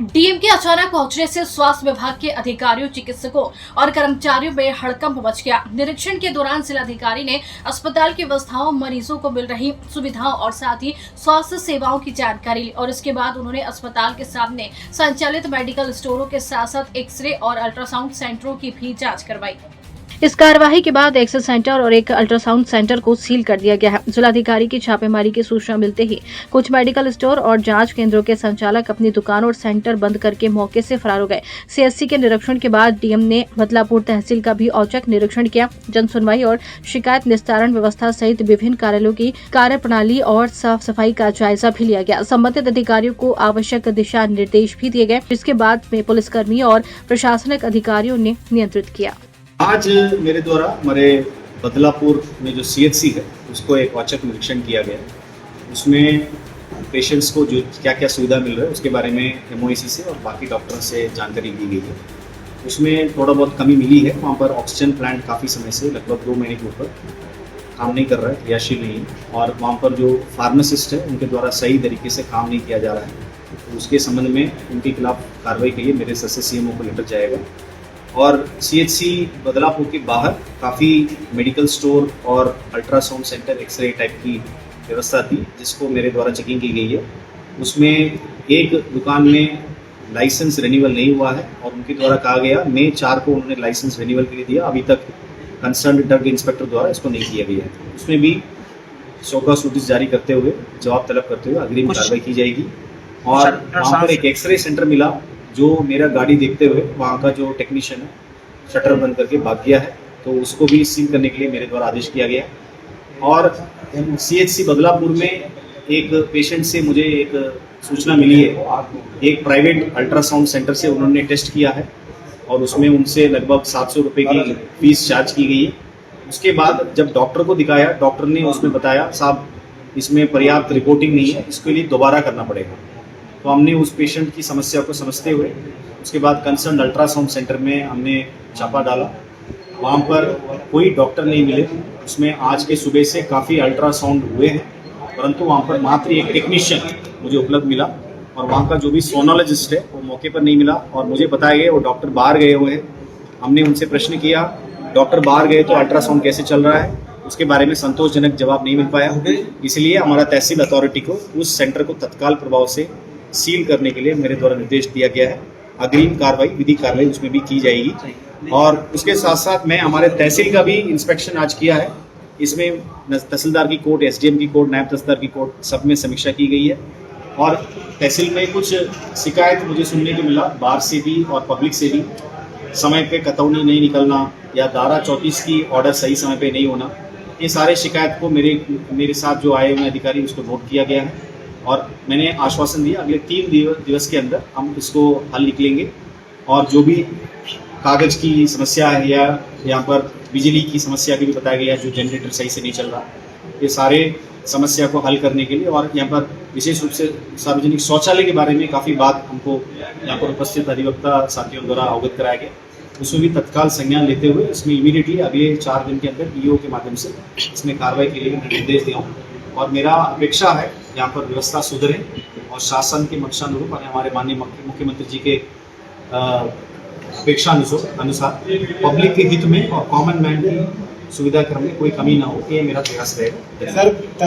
DM के अचानक पहुंचने से स्वास्थ्य विभाग के अधिकारियों, चिकित्सकों और कर्मचारियों में हड़कंप मच गया। निरीक्षण के दौरान जिलाधिकारी ने अस्पताल की व्यवस्थाओं, मरीजों को मिल रही सुविधाओं और साथ ही स्वास्थ्य सेवाओं की जानकारी ली और इसके बाद उन्होंने अस्पताल के सामने संचालित मेडिकल स्टोरों के साथ साथ एक्सरे और अल्ट्रासाउंड सेंटरों की भी जाँच करवाई। इस कार्यवाही के बाद एक्सरे सेंटर और एक अल्ट्रासाउंड सेंटर को सील कर दिया गया है। जिलाधिकारी की छापेमारी की सूचना मिलते ही कुछ मेडिकल स्टोर और जांच केंद्रों के संचालक अपनी दुकान और सेंटर बंद करके मौके से फरार हो गए। सीएचसी के निरीक्षण के बाद डीएम ने बदलापुर तहसील का भी औचक निरीक्षण किया। जन सुनवाई और शिकायत निस्तारण व्यवस्था सहित विभिन्न कार्यालयों की कार्यप्रणाली और साफ सफाई का जायजा भी लिया गया। संबंधित अधिकारियों को आवश्यक दिशा निर्देश भी दिए गए, जिसके बाद में पुलिसकर्मी और प्रशासनिक अधिकारियों ने नियंत्रित किया। आज मेरे द्वारा हमारे बदलापुर में जो सीएचसी है उसको एक औचक निरीक्षण किया गया। उसमें पेशेंट्स को जो क्या क्या सुविधा मिल रहा है उसके बारे में एमओएसी से और बाकी डॉक्टरों से जानकारी दी गई है। उसमें थोड़ा बहुत कमी मिली है। वहाँ पर ऑक्सीजन प्लांट काफ़ी समय से लगभग 2 महीने के ऊपर काम नहीं कर रहा है, क्रियाशील नहीं है, और वहाँ पर जो फार्मासिस्ट है उनके द्वारा सही तरीके से काम नहीं किया जा रहा है। तो उसके संबंध में उनके खिलाफ कार्रवाई के लिए मेरे सर से सीएमओ को लेटर जाएगा। और सीएचसी बदलापुर के बाहर काफ़ी मेडिकल स्टोर और अल्ट्रासाउंड सेंटर, एक्सरे टाइप की व्यवस्था थी, जिसको मेरे द्वारा चेकिंग की गई है। उसमें एक दुकान में लाइसेंस रिन्यूअल नहीं हुआ है और उनके द्वारा कहा गया मई 4 को उन्होंने लाइसेंस रिन्यूअल के लिए दिया। अभी तक कंसर्न ड्रग इंस्पेक्टर द्वारा इसको नहीं किया गया है। उसमें भी शोकॉज नोटिस जारी करते हुए, जवाब तलब करते हुए अग्रिम कार्रवाई की जाएगी। और वहाँ पर एक एक्सरे सेंटर मिला जो मेरा गाड़ी देखते हुए वहाँ का जो टेक्नीशियन है शटर बंद करके भाग गया है, तो उसको भी सील करने के लिए मेरे द्वारा आदेश किया गया। और सीएचसी बदलापुर में एक पेशेंट से मुझे एक सूचना मिली है। एक प्राइवेट अल्ट्रासाउंड सेंटर से उन्होंने टेस्ट किया है और उसमें उनसे लगभग 700 रुपये की फीस चार्ज की गई है। उसके बाद जब डॉक्टर को दिखाया, डॉक्टर ने उसमें बताया साहब इसमें पर्याप्त रिपोर्टिंग नहीं है, इसके लिए दोबारा करना पड़ेगा। तो हमने उस पेशेंट की समस्या को समझते हुए उसके बाद कंसर्न अल्ट्रासाउंड सेंटर में हमने छापा डाला। वहाँ पर कोई डॉक्टर नहीं मिले। उसमें आज के सुबह से काफ़ी अल्ट्रासाउंड हुए हैं, परंतु वहाँ पर मात्र एक टेक्नीशियन मुझे उपलब्ध मिला और वहाँ का जो भी सोनोलॉजिस्ट है वो मौके पर नहीं मिला और मुझे बताया गया वो डॉक्टर बाहर गए हुए हैं। हमने उनसे प्रश्न किया, डॉक्टर बाहर गए तो अल्ट्रासाउंड कैसे चल रहा है? उसके बारे में संतोषजनक जवाब नहीं मिल पाया। इसलिए हमारा तहसील अथॉरिटी को उस सेंटर को तत्काल प्रभाव से सील करने के लिए मेरे द्वारा निर्देश दिया गया है। अग्रिम कार्रवाई, विधि कार्रवाई उसमें भी की जाएगी। और उसके साथ साथ मैं हमारे तहसील का भी इंस्पेक्शन आज किया है। इसमें तहसीलदार की कोर्ट, एसडीएम की कोर्ट, नायब तहसीलदार की कोर्ट, सब में समीक्षा की गई है। और तहसील में कुछ शिकायत मुझे सुनने को मिला बाहर से भी और पब्लिक से भी, समय पे कतौनी नहीं निकलना या धारा 34 की ऑर्डर सही समय पे नहीं होना। ये सारे शिकायत को मेरे साथ जो आए हुए अधिकारी उसको नोट किया गया है और मैंने आश्वासन दिया अगले 3 दिवस के अंदर हम इसको हल निकलेंगे। और जो भी कागज की समस्या है या यहाँ पर बिजली की समस्या की भी बताया गया, जो जनरेटर सही से नहीं चल रहा, ये सारे समस्या को हल करने के लिए। और यहाँ पर विशेष रूप से सार्वजनिक शौचालय के बारे में काफ़ी बात हमको यहाँ पर उपस्थित अधिवक्ता साथियों द्वारा अवगत कराया गया। उसमें भी तत्काल संज्ञान लेते हुए इसमें इमीडिएटली अगले 4 दिन के अंदर ईओ के माध्यम से इसमें कार्रवाई के लिए निर्देश दिया हूँ। और मेरा अपेक्षा है यहाँ पर व्यवस्था सुधरे और शासन के मंशानुरूप और हमारे माननीय मुख्यमंत्री जी के अपेक्षा अनुसार पब्लिक के हित में और कॉमन मैन की सुविधा क्रम में कोई कमी ना हो, ये मेरा प्रयास रहेगा।